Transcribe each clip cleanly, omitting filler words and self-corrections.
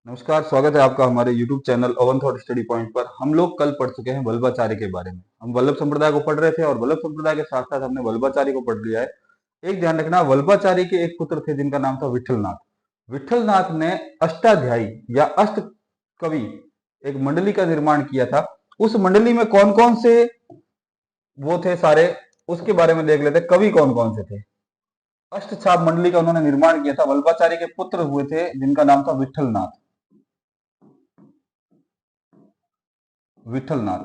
नमस्कार, स्वागत है आपका हमारे YouTube चैनल अवन थॉट स्टडी पॉइंट पर। हम लोग कल पढ़ चुके हैं वल्लभाचार्य के बारे में। हम वल्लभ संप्रदाय को पढ़ रहे थे और वल्लभ संप्रदाय के साथ साथ हमने वल्लभाचार्य को पढ़ लिया है। एक ध्यान रखना, वल्लभाचार्य के एक पुत्र थे जिनका नाम था विठलनाथ। विठलनाथ ने अष्टाध्यायी या अष्ट कवि एक मंडली का निर्माण किया था। उस मंडली में कौन कौन से वो थे सारे, उसके बारे में देख लेते। कवि कौन कौन से थे। अष्टछाप मंडली का उन्होंने निर्माण किया था। वल्लभाचार्य के पुत्र हुए थे जिनका नाम था विठलनाथ। विठलनाथ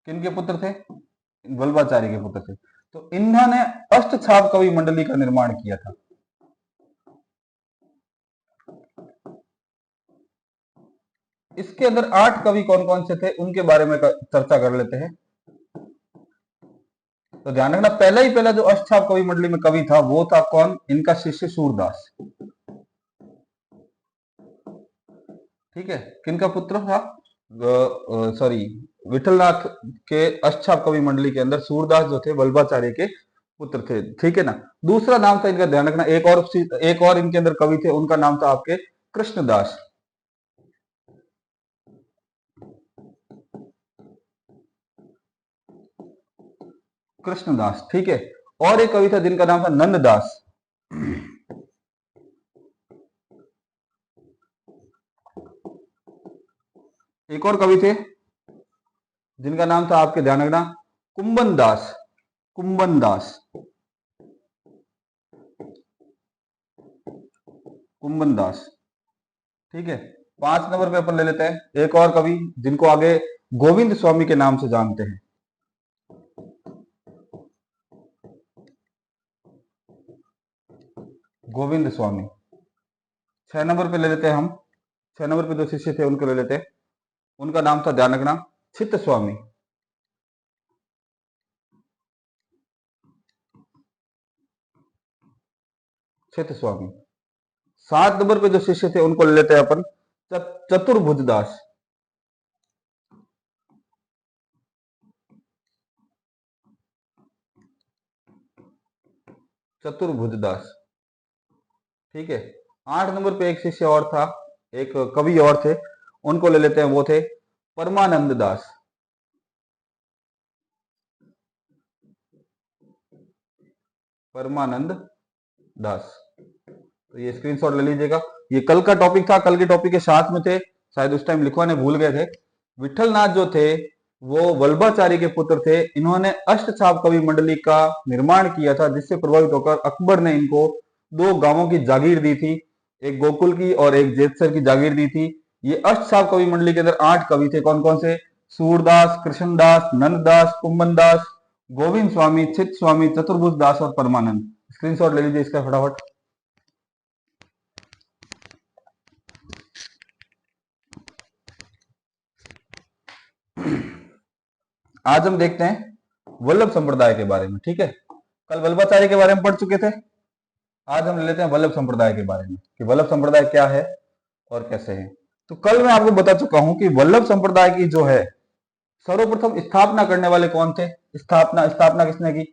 किनके पुत्र थे? वल्लभाचार्य के पुत्र थे। तो इन्होंने अष्टछाप कवि मंडली का निर्माण किया था। इसके अंदर 8 कवि कौन कौन से थे उनके बारे में चर्चा कर लेते हैं। तो ध्यान रखना, पहला जो अष्टछाप कवि मंडली में कवि था वो था कौन? इनका शिष्य सूरदास। ठीक है, किनका पुत्र था? सॉरी, विठलनाथ के अष्टछाप कवि मंडली के अंदर सूरदास जो थे वल्लभाचार्य के पुत्र थे। ठीक है ना। दूसरा नाम था इनका, ध्यान रखना, एक और इनके अंदर कवि थे, उनका नाम था आपके कृष्णदास। कृष्णदास, ठीक है। और एक कवि था जिनका नाम था नंददास। एक और कवि थे जिनका नाम था आपके, ध्यान रखना, कुंभन दास। कुंभन दास, कुंभन दास। ठीक है। 5 नंबर पे अपन ले लेते हैं एक और कवि जिनको आगे गोविंद स्वामी के नाम से जानते हैं। गोविंद स्वामी। 6 नंबर पे ले लेते हैं हम। 6 नंबर पे जो शिष्य थे उनको ले लेते हैं। उनका नाम था, ध्यान रखना, चित्त स्वामी। चित्त स्वामी। 7 नंबर पे जो शिष्य थे उनको ले लेते हैं अपन, चतुर्भुज दास। चतुर्भुज दास, ठीक है। 8 नंबर पे एक शिष्य और था, एक कवि और थे, उनको ले लेते हैं, वो थे परमानंद दास। परमानंद दास। तो ये स्क्रीनशॉट ले लीजिएगा। ये कल का टॉपिक था, कल के टॉपिक के साथ में थे, शायद उस टाइम लिखवाने भूल गए थे। विठलनाथ जो थे वो वल्लभाचार्य के पुत्र थे। इन्होंने अष्टछाप कवि मंडली का निर्माण किया था, जिससे प्रभावित होकर अकबर ने इनको 2 गांवों की जागीर दी थी, एक गोकुल की और एक जेतसर की जागीर दी थी। ये अष्टछाप कवि मंडली के अंदर 8 कवि थे। कौन कौन से? सूरदास, कृष्णदास, नंददास, कुंभन दास, गोविंद स्वामी, चित्त स्वामी, चतुर्भुज दास और परमानंद। स्क्रीनशॉट ले लीजिए इसका फटाफट। आज हम देखते हैं वल्लभ संप्रदाय के बारे में। ठीक है, कल वल्लभाचार्य के बारे में पढ़ चुके थे। आज हम ले लेते हैं वल्लभ संप्रदाय के बारे में कि वल्लभ संप्रदाय क्या है और कैसे है। तो कल मैं आपको बता चुका हूं कि वल्लभ संप्रदाय की जो है सर्वप्रथम स्थापना करने वाले कौन थे। स्थापना स्थापना किसने की?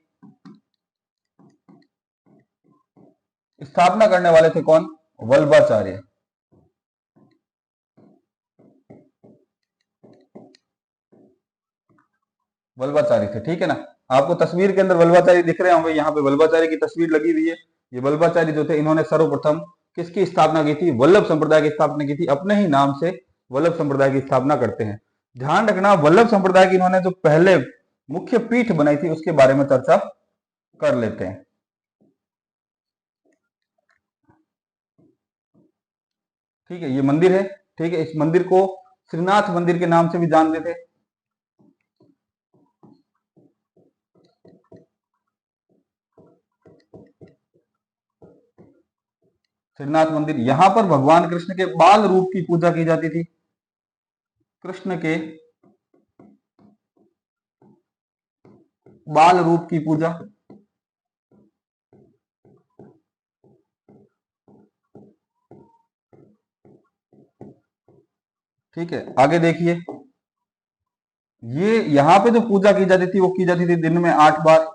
स्थापना करने वाले थे कौन? वल्लभाचार्य। वल्लभाचार्य थे, ठीक है ना। आपको तस्वीर के अंदर वल्लभाचार्य दिख रहे होंगे, यहाँ पे वल्लभाचार्य की तस्वीर लगी हुई है। ये वल्लभाचार्य जो थे इन्होंने सर्वप्रथम किसकी स्थापना की थी? वल्लभ संप्रदाय की स्थापना की थी। अपने ही नाम से वल्लभ संप्रदाय की स्थापना करते हैं। ध्यान रखना, वल्लभ संप्रदाय की इन्होंने जो पहले मुख्य पीठ बनाई थी उसके बारे में चर्चा कर लेते हैं। ठीक है, ये मंदिर है। ठीक है, इस मंदिर को श्रीनाथ मंदिर के नाम से भी जानते थे। श्रीनाथ मंदिर, यहां पर भगवान कृष्ण के बाल रूप की पूजा की जाती थी। कृष्ण के बाल रूप की पूजा। ठीक है, आगे देखिए, ये यहां पे जो पूजा की जाती थी वो की जाती थी दिन में 8 बार।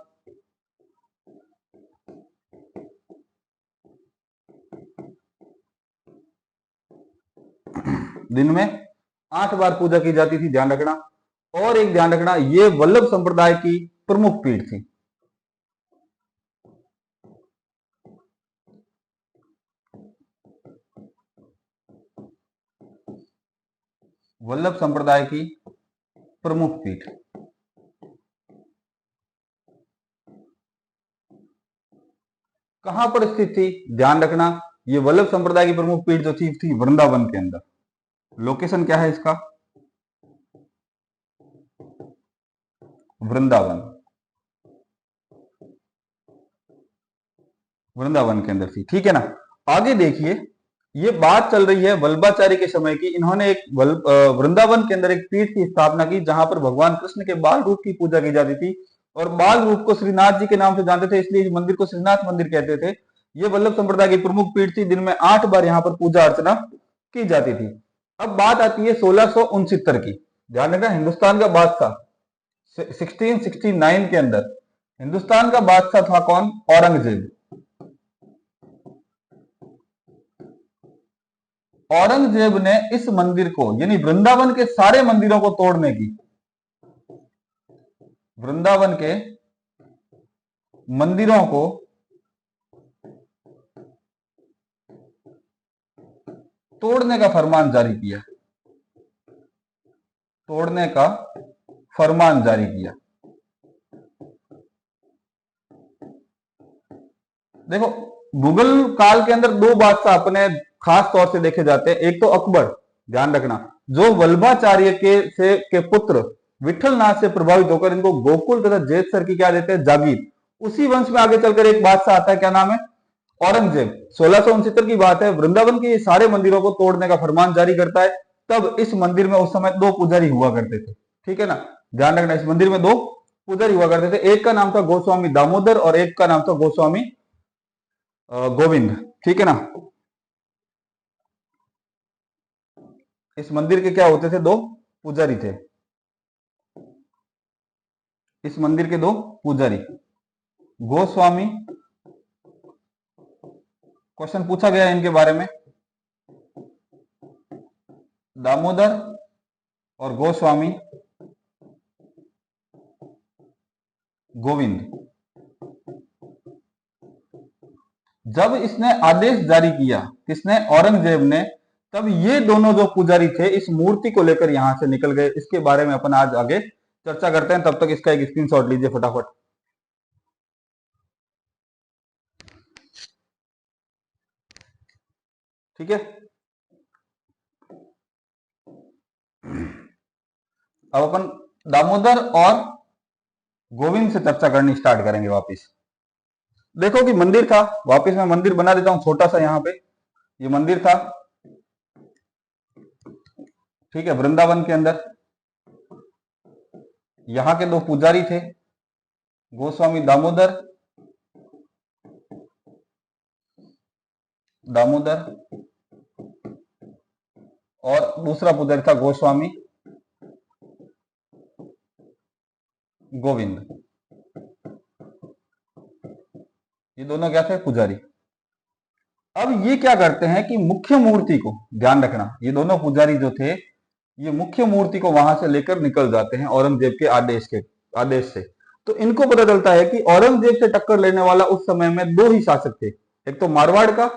दिन में 8 बार पूजा की जाती थी, ध्यान रखना। और एक ध्यान रखना, ये वल्लभ संप्रदाय की प्रमुख पीठ थी। वल्लभ संप्रदाय की प्रमुख पीठ कहां पर स्थित थी? ध्यान रखना, ये वल्लभ संप्रदाय की प्रमुख पीठ जो थी वृंदावन के अंदर। लोकेशन क्या है इसका? वृंदावन, वृंदावन के अंदर थी, ठीक है ना। आगे देखिए, ये बात चल रही है वल्लभाचार्य के समय की। इन्होंने एक वृंदावन के अंदर एक पीठ की स्थापना की जहां पर भगवान कृष्ण के बाल रूप की पूजा की जाती थी, और बाल रूप को श्रीनाथ जी के नाम से जानते थे, इसलिए इस मंदिर को श्रीनाथ मंदिर कहते थे। ये वल्लभ संप्रदाय की प्रमुख पीठ थी, दिन में 8 बार यहाँ पर पूजा अर्चना की जाती थी। अब बात आती है 1669 की। ध्यान रखना, हिंदुस्तान का बादशाह 1669 के अंदर हिंदुस्तान का बादशाह था कौन? औरंगजेब। औरंगजेब ने इस मंदिर को, यानी वृंदावन के सारे मंदिरों को तोड़ने की, वृंदावन के मंदिरों को तोड़ने का फरमान जारी किया, तोड़ने का फरमान जारी किया। देखो, मुगल काल के अंदर 2 बादशाह अपने खास तौर से देखे जाते हैं। एक तो अकबर, ध्यान रखना, जो वल्लभाचार्य के पुत्र विठल नाथ से प्रभावित होकर इनको गोकुल तथा जेतसर की क्या देते हैं? जागीर। उसी वंश में आगे चलकर एक बादशाह आता है, क्या नाम है? औरंगजेब। 1669 की बात है, वृंदावन के ये सारे मंदिरों को तोड़ने का फरमान जारी करता है। तब इस मंदिर में उस समय 2 पुजारी हुआ करते थे, ठीक है ना। ध्यान रखना, इस मंदिर में 2 पुजारी हुआ करते थे। एक का नाम था गोस्वामी दामोदर और एक का नाम था गोस्वामी गोविंद, ठीक है ना। इस मंदिर के क्या होते थे? 2 पुजारी थे। इस मंदिर के 2 पुजारी, गोस्वामी, क्वेश्चन पूछा गया है इनके बारे में, दामोदर और गोस्वामी गोविंद। जब इसने आदेश जारी किया, किसने? औरंगजेब ने, तब ये दोनों जो पुजारी थे इस मूर्ति को लेकर यहां से निकल गए। इसके बारे में अपन आज आगे चर्चा करते हैं, तब तक इसका एक स्क्रीनशॉट लीजिए फटाफट। ठीक है, अब अपन दामोदर और गोविंद से चर्चा करनी स्टार्ट करेंगे वापिस। देखो कि मंदिर था, वापिस मैं मंदिर बना देता हूं छोटा सा। यहां पे ये मंदिर था, ठीक है, वृंदावन के अंदर। यहां के 2 पुजारी थे, गोस्वामी दामोदर, और दूसरा पुजारी था गोस्वामी गोविंद। ये दोनों क्या थे? पुजारी। अब ये क्या करते हैं कि मुख्य मूर्ति को, ध्यान रखना, ये दोनों पुजारी जो थे, ये मुख्य मूर्ति को वहां से लेकर निकल जाते हैं औरंगजेब के आदेश से। तो इनको पता चलता है कि औरंगजेब से टक्कर लेने वाला उस समय में 2 ही शासक थे, एक तो मारवाड़ का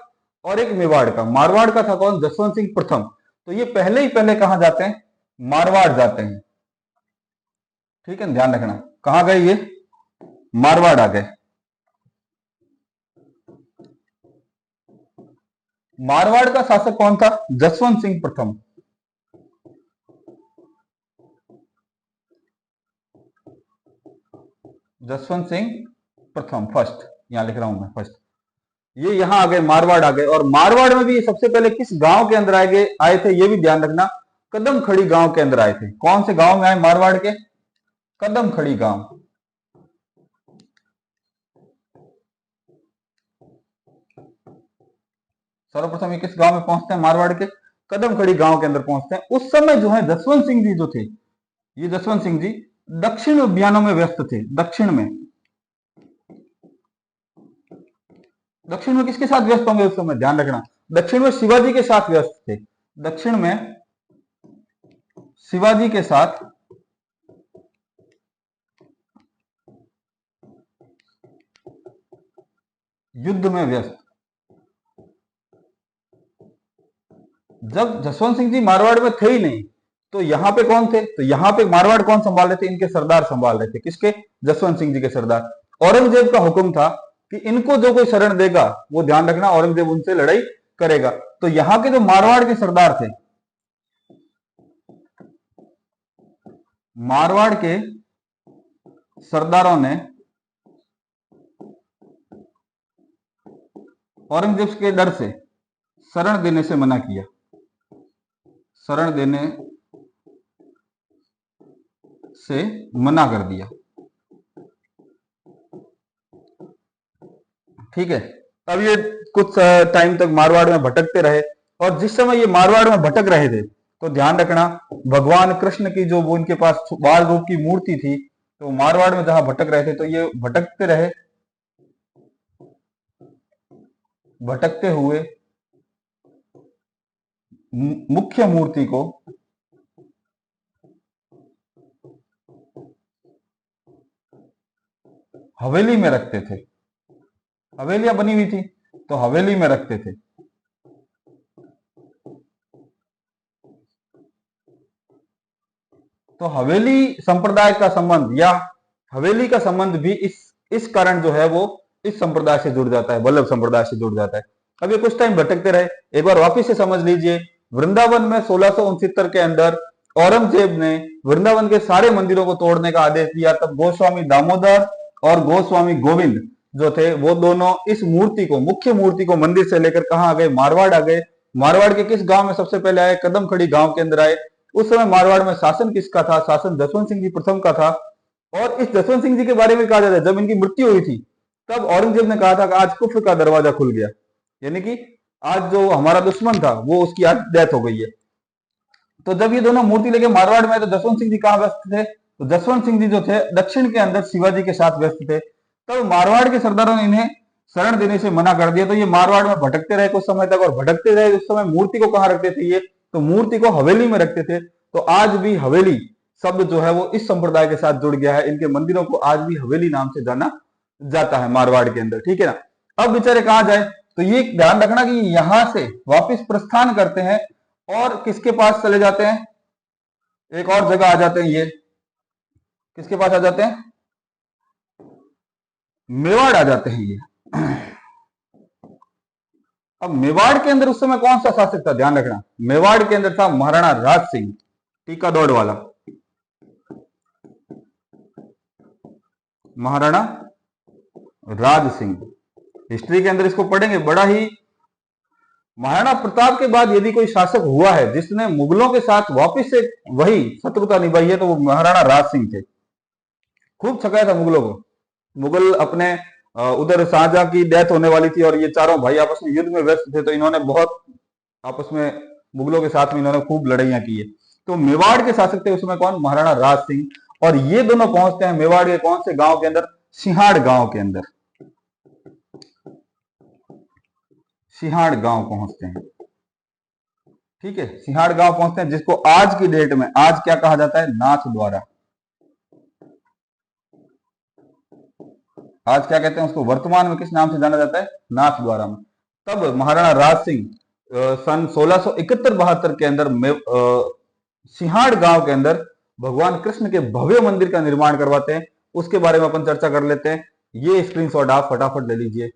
और एक मेवाड़ का। मारवाड़ का था कौन? जसवंत सिंह प्रथम। तो ये पहले कहां जाते हैं? मारवाड़ जाते हैं, ठीक है, ध्यान रखना। कहां गए ये? मारवाड़ आ गए। मारवाड़ का शासक कौन था? जसवंत सिंह प्रथम। जसवंत सिंह प्रथम, फर्स्ट, यहां लिख रहा हूं मैं फर्स्ट। ये यहां आ गए, मारवाड़ आ गए। और मारवाड़ में भी सबसे पहले किस गांव के अंदर आए थे? ये भी ध्यान रखना, कदम खड़ी गांव के अंदर आए थे। कौन से गांव में आए मारवाड़ के? कदम खड़ी गांव। सर्वप्रथम ये किस गांव में पहुंचते हैं? मारवाड़ के कदम खड़ी गांव के अंदर पहुंचते हैं। उस समय जो है जसवंत सिंह जी जो थे, ये जसवंत सिंह जी दक्षिण अभियानों में व्यस्त थे। दक्षिण में किसके साथ व्यस्त होंगे उस समय? ध्यान रखना, दक्षिण में शिवाजी के साथ व्यस्त थे। दक्षिण में शिवाजी के साथ युद्ध में व्यस्त। जब जसवंत सिंह जी मारवाड़ में थे ही नहीं, तो यहां पे कौन थे? तो यहां पे मारवाड़ कौन संभाल रहे थे? इनके सरदार संभाल रहे थे। किसके? जसवंत सिंह जी के सरदार। औरंगजेब का हुक्म था कि इनको जो कोई शरण देगा, वो ध्यान रखना औरंगजेब उनसे लड़ाई करेगा। तो यहां के जो मारवाड़ के सरदार थे, मारवाड़ के सरदारों ने औरंगजेब के डर से शरण देने से मना किया। शरण देने से मना कर दिया। ठीक है। अब ये कुछ टाइम तक मारवाड़ में भटकते रहे, और जिस समय ये मारवाड़ में भटक रहे थे, तो ध्यान रखना भगवान कृष्ण की जो वो इनके पास बाल रूप की मूर्ति थी, तो मारवाड़ में जहां भटक रहे थे, तो ये भटकते रहे। भटकते हुए मुख्य मूर्ति को हवेली में रखते थे। हवेलियां बनी हुई थी, तो हवेली में रखते थे। तो हवेली संप्रदाय का संबंध या हवेली का संबंध भी इस कारण जो है वो इस संप्रदाय से जुड़ जाता है, वल्लभ संप्रदाय से जुड़ जाता है। अब ये कुछ टाइम भटकते रहे। एक बार वापिस से समझ लीजिए, वृंदावन में 1669 के अंदर औरंगजेब ने वृंदावन के सारे मंदिरों को तोड़ने का आदेश दिया। तब गोस्वामी दामोदर और गोस्वामी गोविंद जो थे, वो दोनों इस मूर्ति को, मुख्य मूर्ति को मंदिर से लेकर कहां आ गए? मारवाड़ आ गए। मारवाड़ के किस गांव में सबसे पहले आए? कदमखड़ी गांव के अंदर आए। उस समय मारवाड़ में शासन किसका था? शासन जसवंत सिंह जी प्रथम का था। और इस जसवंत सिंह जी के बारे में कहा जाता है, जब इनकी मृत्यु हुई थी, तब औरंगजेब ने कहा था कि आज कुफ्र का दरवाजा खुल गया, यानी कि आज जो हमारा दुश्मन था, वो उसकी आज डेथ हो गई है। तो जब ये दोनों मूर्ति लेके मारवाड़ में, तो जसवंत सिंह जी कहां व्यस्त थे? तो जसवंत सिंह जी जो थे दक्षिण के अंदर शिवाजी के साथ व्यस्त थे। तब मारवाड़ के सरदारों ने इन्हें शरण देने से मना कर दिया। तो ये मारवाड़ में भटकते रहे कुछ समय तक, और भटकते रहे उस समय मूर्ति को कहां रखते थे? ये तो मूर्ति को हवेली में रखते थे। तो आज भी हवेली शब्द जो है वो इस संप्रदाय के साथ जुड़ गया है। इनके मंदिरों को आज भी हवेली नाम से जाना जाता है मारवाड़ के अंदर। ठीक है ना। अब बेचारे कहां जाए? तो ये ध्यान रखना कि यहां से वापस प्रस्थान करते हैं और किसके पास चले जाते हैं? एक और जगह आ जाते हैं। ये किसके पास आ जाते हैं? मेवाड़ आ जाते हैं ये। अब मेवाड़ के अंदर उस समय कौन सा शासक था? ध्यान रखना, मेवाड़ के अंदर था महाराणा राज सिंह, टीका दौड़ वाला महाराणा राज सिंह। हिस्ट्री के अंदर इसको पढ़ेंगे, बड़ा ही। महाराणा प्रताप के बाद यदि कोई शासक हुआ है जिसने मुगलों के साथ वापस से वही शत्रुता निभाई है, तो वो महाराणा राज सिंह थे। खूब छकाया था मुगलों को। मुगल अपने उधर शाहजहां की डेथ होने वाली थी, और ये चारों भाई आपस में युद्ध में व्यस्त थे, तो इन्होंने बहुत आपस में मुगलों के साथ में इन्होंने खूब लड़ाइयां की है। तो मेवाड़ के शासक थे उसमें कौन? महाराणा राज सिंह। और ये दोनों पहुंचते हैं मेवाड़ के कौन से गांव के अंदर? सिहाड़ गांव के अंदर। सिहाड़ गांव पहुंचते हैं। ठीक है, सिहाड़ गांव पहुंचते हैं, जिसको आज की डेट में आज क्या कहा जाता है? नाथ द्वारा। आज क्या कहते हैं उसको? वर्तमान में किस नाम से जाना जाता है? नाथ द्वारा में। तब महाराणा राज सिंह सन 1671-72 के अंदर सिहाड़ गांव के अंदर भगवान कृष्ण के भव्य मंदिर का निर्माण करवाते हैं। उसके बारे में अपन चर्चा कर लेते हैं। ये स्क्रीनशॉट आप फटाफट ले लीजिए।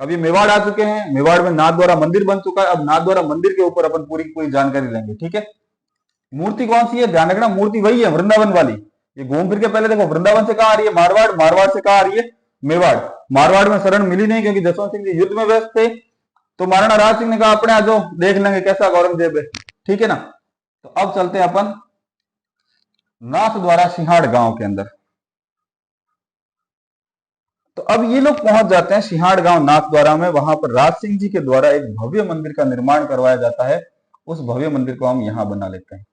अब ये मेवाड़ आ चुके हैं। मेवाड़ में नाथ द्वारा मंदिर बन चुका है। अब नाथ द्वारा मंदिर के ऊपर अपन पूरी पूरी जानकारी लेंगे। ठीक है। मूर्ति कौन सी है? ध्यान रखना, मूर्ति वही है वृंदावन वाली। ये घूम फिर के पहले देखो, वृंदावन से कहा आ रही है? मारवाड़। मारवाड़ से कहा आ रही है? मेवाड़। मारवाड़ में शरण मिली नहीं, क्योंकि जसवंत सिंह जी युद्ध में व्यस्त थे। तो महाराणा राज सिंह ने कहा अपने आ जाओ, देख लेंगे कैसा औरंगजेब है। ठीक है ना। तो अब चलते हैं अपन नाथ द्वारा सिहाड़ गांव के अंदर। तो अब ये लोग पहुंच जाते हैं सिहाड़ गांव नाथ द्वारा में। वहां पर राज सिंह जी के द्वारा एक भव्य मंदिर का निर्माण करवाया जाता है। उस भव्य मंदिर को हम यहां बना लेते हैं।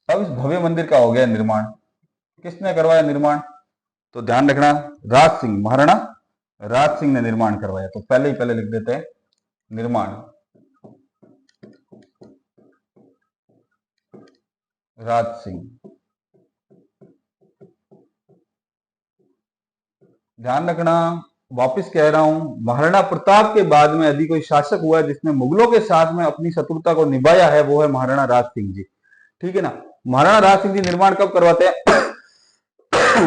अब इस भव्य मंदिर का हो गया निर्माण। किसने करवाया निर्माण? तो ध्यान रखना, राज सिंह, महाराणा राज सिंह ने निर्माण करवाया। तो पहले लिख देते हैं निर्माण, राज सिंह। ध्यान रखना, वापस कह रहा हूं, महाराणा प्रताप के बाद में यदि कोई शासक हुआ है जिसने मुगलों के साथ में अपनी शत्रुता को निभाया है, वो है महाराणा राज सिंह जी। ठीक है ना। महाराणा राज सिंह जी निर्माण कब करवाते हैं?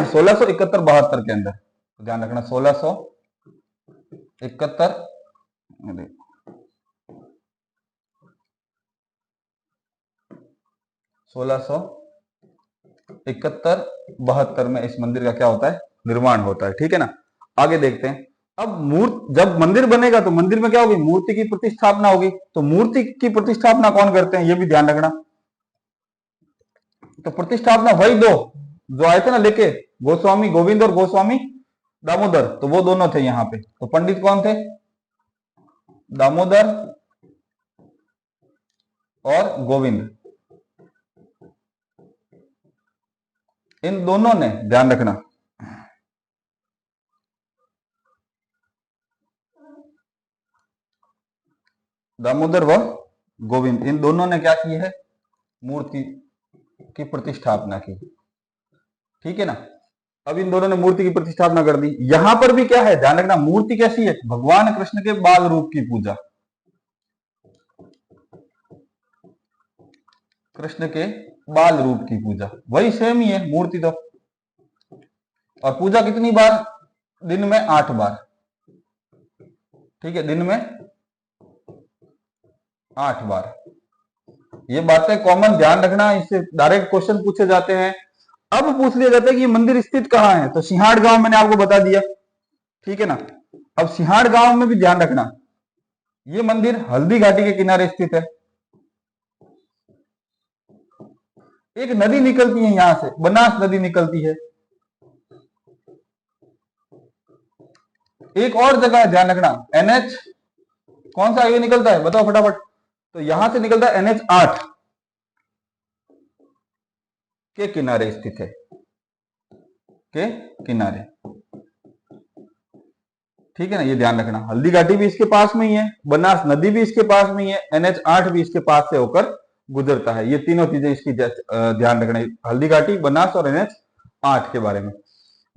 1671-72 के अंदर। ध्यान रखना 1671, 1671-72 में इस मंदिर का क्या होता है? निर्माण होता है। ठीक है ना। आगे देखते हैं। अब जब मंदिर बनेगा तो मंदिर में क्या होगी? मूर्ति की प्रतिष्ठापना होगी। तो मूर्ति की प्रतिष्ठापना कौन करते हैं, ये भी ध्यान रखना। तो प्रतिष्ठापना वही दो जो आए थे ना लेके, गोस्वामी गोविंद और गोस्वामी दामोदर, तो वो दोनों थे यहाँ पे। तो पंडित कौन थे? दामोदर और गोविंद, इन दोनों ने, ध्यान रखना, दामोदर व गोविंद, इन दोनों ने क्या की है? मूर्ति की प्रतिष्ठापना की। ठीक है ना। अब इन दोनों ने मूर्ति की प्रतिष्ठापना कर दी। यहां पर भी क्या है? ध्यान रखना, मूर्ति कैसी है? भगवान कृष्ण के बाल रूप की पूजा, कृष्ण के बाल रूप की पूजा, वही सेम ही है मूर्ति तो। और पूजा कितनी बार? दिन में 8 बार। ठीक है, दिन में 8 बार। ये बातें कॉमन ध्यान रखना, इससे डायरेक्ट क्वेश्चन पूछे जाते हैं। अब पूछ लिया जाता है कि ये मंदिर स्थित कहाँ है? तो सिंहाड़ गांव मैंने आपको बता दिया। ठीक है ना। अब सिंहाड़ गांव में भी ध्यान रखना, ये मंदिर हल्दी घाटी के किनारे स्थित है। एक नदी निकलती है यहां से, बनास नदी निकलती है। एक और जगह है, ध्यान रखना, NH कौन सा ये निकलता है? बताओ फटाफट। तो यहां से निकलता है NH 8 के किनारे स्थित है, के किनारे। ठीक है ना। ये ध्यान रखना, हल्दी घाटी भी इसके पास में ही है, बनास नदी भी इसके पास में ही है, NH 8 भी इसके पास से होकर गुजरता है। ये तीनों चीजें इसकी ध्यान रखना, हल्दी घाटी, बनास और NH 8 के बारे में।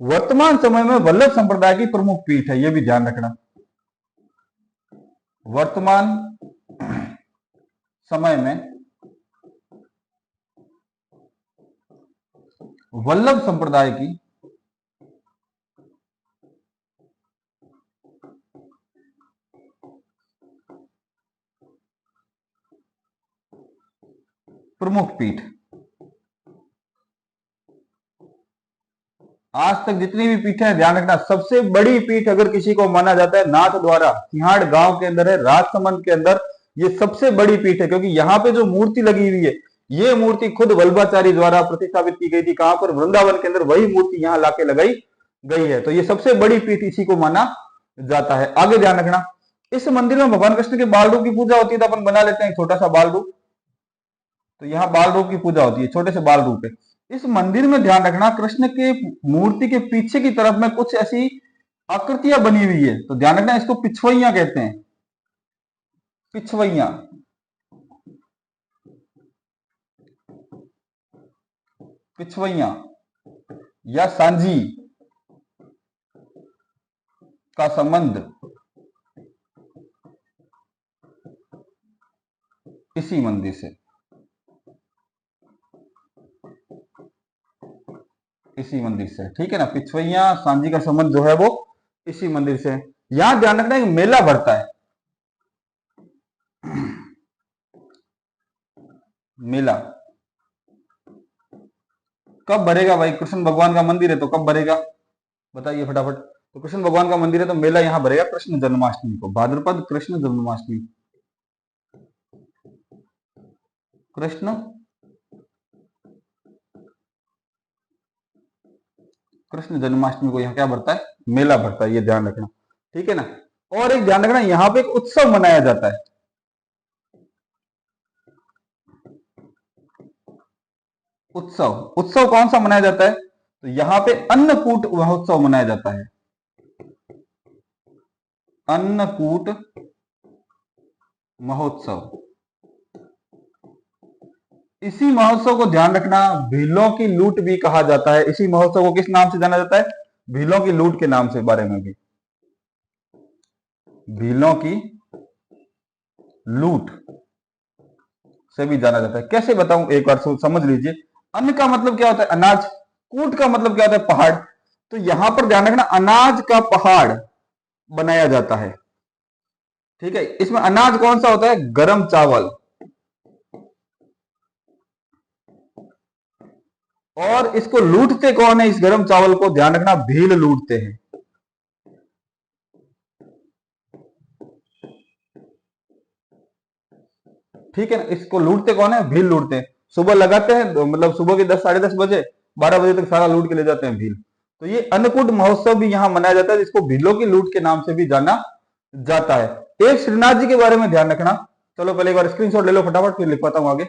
वर्तमान समय में वल्लभ संप्रदाय की प्रमुख पीठ है, ये भी ध्यान रखना। वर्तमान समय में वल्लभ संप्रदाय की प्रमुख पीठ। आज तक जितनी भी पीठें हैं, ध्यान रखना, सबसे बड़ी पीठ अगर किसी को माना जाता है, नाथ द्वारा सिंहाड़ गांव के अंदर है, राजसमंद के अंदर, ये सबसे बड़ी पीठ है। क्योंकि यहाँ पे जो मूर्ति लगी हुई है, ये मूर्ति खुद वल्लभाचार्य द्वारा प्रतिष्ठापित की गई थी। कहां पर? वृंदावन के अंदर। वही मूर्ति यहाँ लाके लगाई गई है। तो ये सबसे बड़ी पीठ इसी को माना जाता है। आगे ध्यान रखना, इस मंदिर में भगवान कृष्ण के बाल रूप की पूजा होती है। तो अपन बना लेते हैं छोटा सा बाल रूप। तो यहाँ बाल रूप की पूजा होती है, छोटे से बाल रूप है। इस मंदिर में ध्यान रखना, कृष्ण के मूर्ति के पीछे की तरफ में कुछ ऐसी आकृतियां बनी हुई है। तो ध्यान रखना, इसको पिछवैया कहते हैं। पिछवैया, पिछवैया या सांझी का संबंध इसी मंदिर से, इसी मंदिर से। ठीक है ना। पिछवैया सांझी का संबंध जो है वो इसी मंदिर से। यहां ध्यान रखना, एक मेला भरता है, मेला। कब भरेगा भाई? कृष्ण भगवान का मंदिर है तो कब भरेगा? बताइए फटाफट। तो कृष्ण भगवान का मंदिर है तो मेला यहां भरेगा कृष्ण जन्माष्टमी को, भाद्रपद कृष्ण जन्माष्टमी। कृष्ण कृष्ण जन्माष्टमी को यहाँ क्या भरता है? मेला भरता है। ये ध्यान रखना। ठीक है ना। और एक ध्यान रखना, यहाँ पे एक उत्सव मनाया जाता है। उत्सव, उत्सव कौन सा मनाया जाता है? तो यहां पे अन्नकूट महोत्सव मनाया जाता है, अन्नकूट महोत्सव। इसी महोत्सव को ध्यान रखना भीलों की लूट भी कहा जाता है। इसी महोत्सव को किस नाम से जाना जाता है? भीलों की लूट के नाम से, बारे में भी, भीलों की लूट से भी जाना जाता है। कैसे बताऊं, एक बार समझ लीजिए। अन्न का मतलब क्या होता है? अनाज। कूट का मतलब क्या होता है? पहाड़। तो यहां पर ध्यान रखना, अनाज का पहाड़ बनाया जाता है। ठीक है, इसमें अनाज कौन सा होता है? गरम चावल। और इसको लूटते कौन है? इस गरम चावल को ध्यान रखना, भील लूटते हैं। ठीक है ना, इसको लूटते कौन है? भील लूटते हैं। सुबह लगाते हैं, मतलब सुबह के 10 साढ़े 10 बजे, 12 बजे तक सारा लूट के ले जाते हैं भील। तो ये अन्नकूट महोत्सव भी यहां मनाया जाता है, जिसको भीलों की लूट के नाम से भी जाना जाता है। एक श्रीनाथ जी के बारे में ध्यान रखना। चलो पहले एक बार स्क्रीनशॉट ले लो फटाफट, फिर लिख पाता हूं आगे।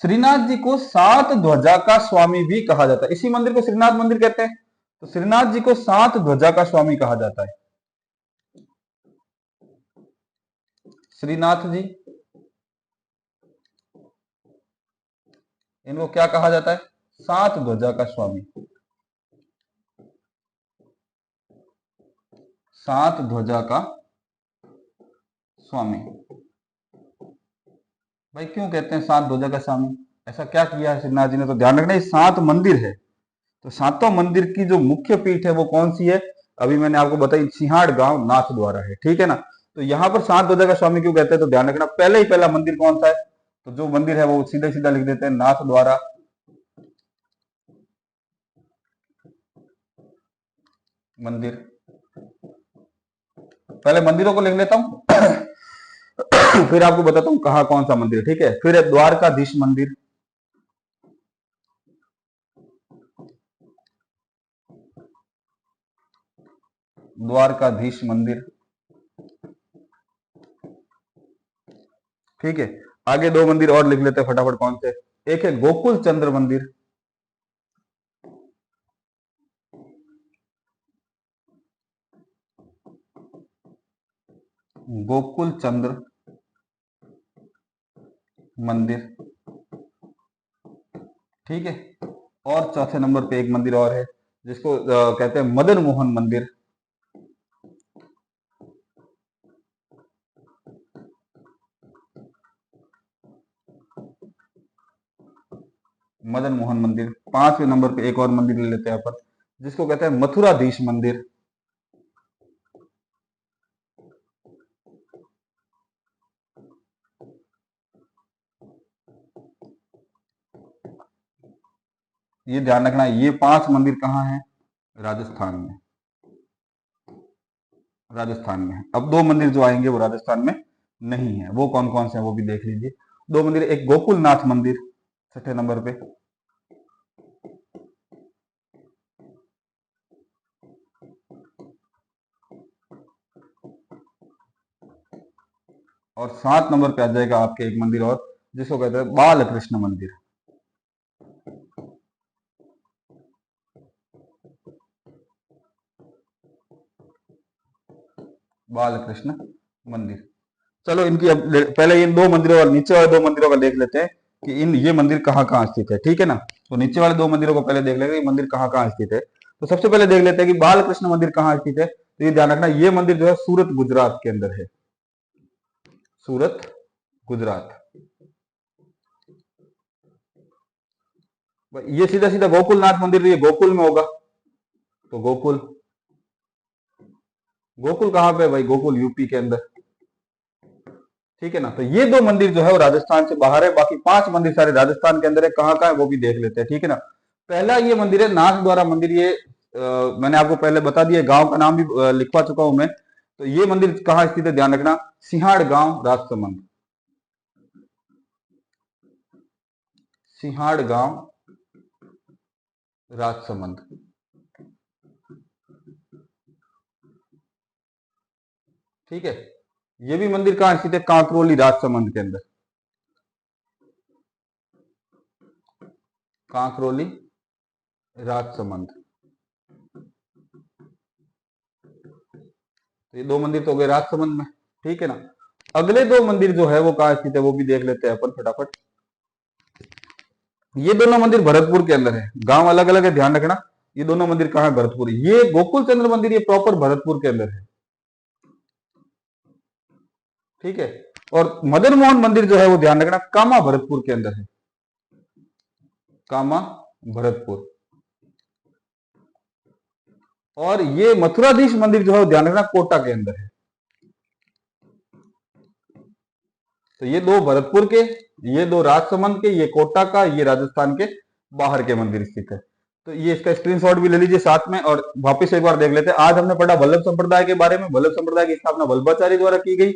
श्रीनाथ जी को सात ध्वजा का स्वामी भी कहा जाता है। इसी मंदिर को श्रीनाथ मंदिर कहते हैं। तो श्रीनाथ जी को सात ध्वजा का स्वामी कहा जाता है। श्रीनाथ जी, इनको क्या कहा जाता है? सात ध्वजा का स्वामी, सात ध्वजा का स्वामी। भाई क्यों कहते हैं सात ध्वजा का स्वामी? ऐसा क्या किया है श्रीनाथ जी ने? तो ध्यान रखना, ये सात मंदिर है। तो सातों मंदिर की जो मुख्य पीठ है वो कौन सी है? अभी मैंने आपको बताई, सिंहाड़ गांव नाथ द्वारा है। ठीक है ना। तो यहां पर सात ध्वजा का स्वामी क्यों कहते हैं? तो ध्यान रखना, पहले ही पहला मंदिर कौन सा है? तो जो मंदिर है वो सीधा सीधा लिख देते हैं, नाथ द्वारा मंदिर। पहले मंदिरों को लिख लेता हूं फिर आपको बताता हूं कहां कौन सा मंदिर। ठीक है, फिर है द्वारकाधीश मंदिर, द्वारकाधीश मंदिर। ठीक है, आगे दो मंदिर और लिख लेते हैं फटाफट, कौन से? एक है गोकुल चंद्र मंदिर, गोकुल चंद्र मंदिर। ठीक है, और चौथे नंबर पे एक मंदिर और है, जिसको कहते हैं मदन मोहन मंदिर, मदन मोहन मंदिर। पांचवें नंबर पे एक और मंदिर ले लेते हैं अपन, जिसको कहते हैं मथुराधीश मंदिर, ये ध्यान रखना, ये पांच मंदिर कहाँ हैं? राजस्थान में, राजस्थान में। अब दो मंदिर जो आएंगे वो राजस्थान में नहीं है, वो कौन कौन से हैं वो भी देख लीजिए। दो मंदिर, एक गोकुलनाथ मंदिर छठे नंबर पे, और 7 नंबर पे आ जाएगा आपके एक मंदिर और, जिसको कहते हैं बाल कृष्ण मंदिर, बाल कृष्ण मंदिर। चलो इनकी अब पहले इन दो मंदिरों और नीचे वाले दो मंदिरों का देख लेते हैं कि इन ये मंदिर कहाँ कहाँ स्थित है। ठीक है ना, तो नीचे वाले दो मंदिरों को पहले देख लेंगे, ये मंदिर कहाँ कहाँ स्थित है। तो सबसे पहले देख लेते हैं कि बाल कृष्ण मंदिर कहाँ स्थित है। तो ये ध्यान रखना, ये मंदिर जो है सूरत गुजरात के अंदर है, सूरत गुजरात। ये सीधा सीधा गोकुलनाथ मंदिर, ये गोकुल में होगा। तो गोकुल, गोकुल कहाँ पे है भाई? गोकुल यूपी के अंदर। ठीक है ना, तो ये दो मंदिर जो है वो राजस्थान से बाहर है, बाकी पांच मंदिर सारे राजस्थान के अंदर है। कहाँ कहाँ है वो भी देख लेते हैं। ठीक है ना, पहला ये मंदिर है नाथ द्वारा मंदिर। ये मैंने आपको पहले बता दिया, गांव का नाम भी लिखवा चुका हूं मैं। तो ये मंदिर कहाँ स्थित है ध्यान रखना, सिंहाड़ गांव राजसमंद, सिंहाड़ गांव राजसमंद। ठीक है, ये भी मंदिर कहाँ स्थित है? कांकरोली राजसमंद के अंदर। कांकरोली राजसमंद। तो ये 2 मंदिर तो हो गए राजसमंद में, ठीक है ना। अगले 2 मंदिर जो है वो कहाँ स्थित है वो भी देख लेते हैं अपन फटाफट। ये दोनों मंदिर भरतपुर के अंदर है, गांव अलग अलग है, ध्यान रखना। ये दोनों मंदिर कहाँ है? भरतपुर। ये गोकुल चंद्र मंदिर ये प्रॉपर भरतपुर के अंदर है, ठीक है। और मदन मोहन मंदिर जो है वो ध्यान रखना कामा भरतपुर के अंदर है, कामा भरतपुर। और ये मथुराधीश मंदिर जो है वो ध्यान रखना कोटा के अंदर है। तो ये 2 भरतपुर के, ये 2 राजसमंद के, ये कोटा का, ये राजस्थान के बाहर के मंदिर स्थित है। तो ये इसका स्क्रीनशॉट भी ले लीजिए साथ में। और वापस एक बार देख लेते हैं। आज हमने पढ़ा वल्लभ संप्रदाय के बारे में। वल्लभ संप्रदाय की स्थापना वल्लभाचार्य द्वारा की गई।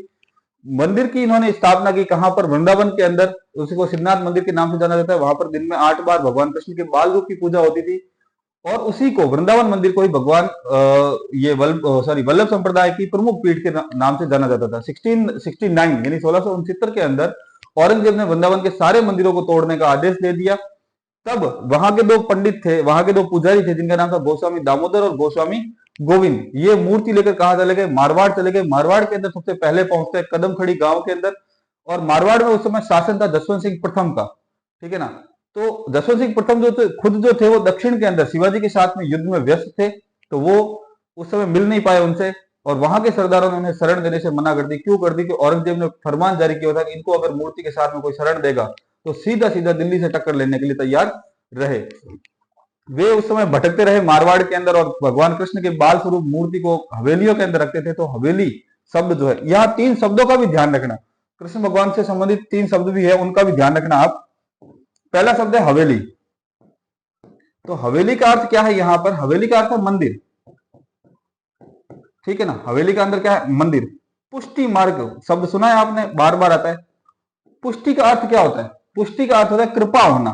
मंदिर की इन्होंने स्थापना की कहां पर? वृंदावन के अंदर। उसी को सिद्धनाथ मंदिर के नाम से जाना जाता है। वहां पर दिन में 8 बार भगवान कृष्ण के बाल रूप की पूजा होती थी। और उसी को वृंदावन मंदिर को ही भगवान ये वल्लभ संप्रदाय की प्रमुख पीठ के नाम से जाना जाता था। 1669 यानी 1669 के अंदर औरंगजेब ने वृंदावन के सारे मंदिरों को तोड़ने का आदेश दे दिया। तब वहां के 2 पंडित थे, वहां के 2 पुजारी थे, जिनका नाम था गोस्वामी दामोदर और गोस्वामी गोविंद। ये मूर्ति लेकर कहा चले गए? मारवाड़ चले गए। मारवाड़ के अंदर सबसे पहले पहुंचते हैं कदमखड़ी गांव के अंदर। और मारवाड़ में उस समय शासन था जसवंत सिंह प्रथम का, ठीक है ना। तो जसवंत सिंह प्रथम जो थे खुद जो थे वो दक्षिण के अंदर शिवाजी के साथ में युद्ध में व्यस्त थे, तो वो उस समय मिल नहीं पाए उनसे। और वहां के सरदारों ने उन्हें शरण देने से मना कर दी। क्यों कर दी? कि औरंगजेब ने फरमान जारी किया था कि इनको अगर मूर्ति के साथ में कोई शरण देगा तो सीधा सीधा दिल्ली से टक्कर लेने के लिए तैयार रहे। वे उस समय भटकते रहे मारवाड़ के अंदर और भगवान कृष्ण के बाल स्वरूप मूर्ति को हवेलियों के अंदर रखते थे। तो हवेली शब्द जो है, यहाँ 3 शब्दों का भी ध्यान रखना। कृष्ण भगवान से संबंधित 3 शब्द भी है, उनका भी ध्यान रखना आप। पहला शब्द है हवेली। तो हवेली का अर्थ क्या है? यहां पर हवेली का अर्थ है मंदिर, ठीक है ना। हवेली का अंदर क्या है? मंदिर। पुष्टि मार्ग शब्द सुना है आपने, बार बार आता है। पुष्टि का अर्थ क्या होता है? पुष्टि का अर्थ होता है कृपा होना,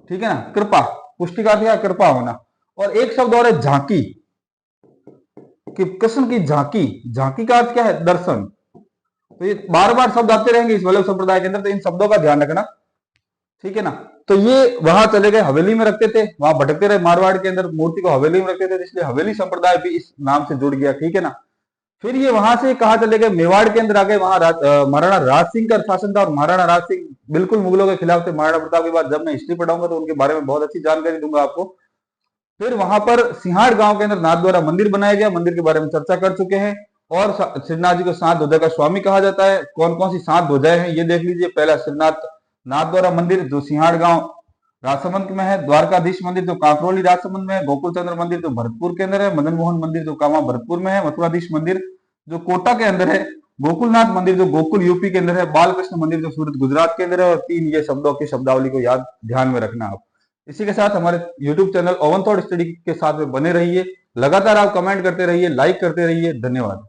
ठीक है ना। कृपा, पुष्टि का अर्थ क्या? कृपा होना। और एक शब्द और है झांकी, कि कृष्ण की झांकी। झांकी का अर्थ क्या है? दर्शन। तो ये बार बार शब्द आते रहेंगे इस वल्लभ संप्रदाय के अंदर, तो इन शब्दों का ध्यान रखना, ठीक है ना। तो ये वहां चले गए, हवेली में रखते थे, वहां भटकते रहे मारवाड़ के अंदर, मूर्ति को हवेली में रखते थे, इसलिए हवेली संप्रदाय भी इस नाम से जुड़ गया, ठीक है ना। फिर ये वहां से कहा चले गए? मेवाड़ के अंदर आ गए। वहां महाराणा राज सिंह का शासन था और महाराणा राज सिंह बिल्कुल मुगलों के खिलाफ थे। महाराणा प्रताप के बाद जब मैं हिस्ट्री पढ़ाऊंगा तो उनके बारे में बहुत अच्छी जानकारी दूंगा आपको। फिर वहां पर सिंहाड़ गांव के अंदर नाथ द्वारा मंदिर बनाया गया। मंदिर के बारे में चर्चा कर चुके हैं। और श्रीनाथ जी को 7 ध्वजा का स्वामी कहा जाता है। कौन कौन सी 7 ध्वजाएं हैं ये देख लीजिए। पहला श्रीनाथ नाथ द्वारा मंदिर जो सिंहाड़ गांव राजसमंद में है। द्वारकाधीश मंदिर जो कांकरोली राजसमंद में है। गोकुल चंद्र मंदिर जो भरतपुर के अंदर है। मदन मोहन मंदिर जो कामा भरतपुर में है। मथुराधीश मंदिर जो कोटा के अंदर है। गोकुलनाथ मंदिर जो गोकुल यूपी के अंदर है। बालकृष्ण मंदिर जो सूरत गुजरात के अंदर है। और 3 ये शब्दों की शब्दावली को याद ध्यान में रखना आप। इसी के साथ हमारे YouTube channel oven thought study के साथ में बने रहिए। लगातार आप कमेंट करते रहिए, लाइक करते रहिए। धन्यवाद।